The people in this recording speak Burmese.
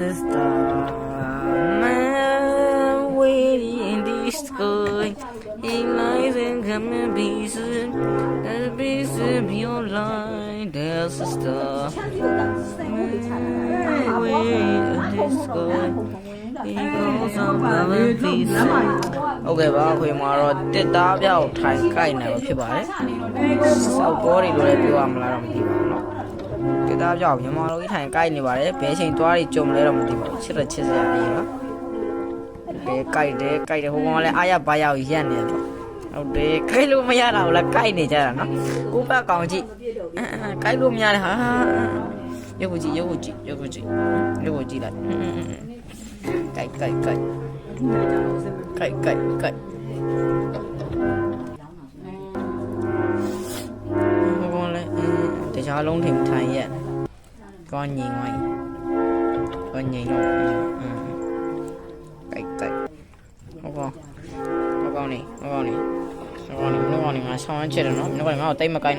a star, man waiting in the sky. He lies in coming pieces, the pieces beyond line. There's a star, man waiting in the sky. He goes on coming pieces. Okay, ပါခွေမှာတော့တစ်သားပြောက်ထိုင်ကိုက်နေမှာဖြစ်ပါတယ်။စောက်ဘောတွေလိုလည်းပြောရမလားတော့မသိပါဘူးเนาะ။တစ်သားပြောက်မြန်မာလိုကြီးထိုင်ကိုက်နေပါတယ်။ဘယ်ချိန်သွားတွေကြုံလဲတော့မသိပါဘူး။ချစ်တော့ချစ်စရာလေးပါ။ဘယ်ကိုက်တယ်ဟိုကောင်ကလည်းအားရပါရောက်ရက်နေတယ်။ဟုတ်တယ်ကိုက်လို့မရတာဘူးလားကိုက်နေကြတာเนาะ။ကိုဘက်ကောင်ကြည့်။ကိုက်လို့မရတယ်ဟာ။ရုပ်ကိုကြည့်လိုက်။ကိုက် ကိုက်ဘောလဲတရားလုံးထိန်ထိုင်ရက်ကောင်းငိန်ဝိုင်းကောင်းငိန်တော့ကိုက်ဟောကောင်းနေငါဆောင်းချက်တယ်နော်ငါကတိတ်မကိုင်း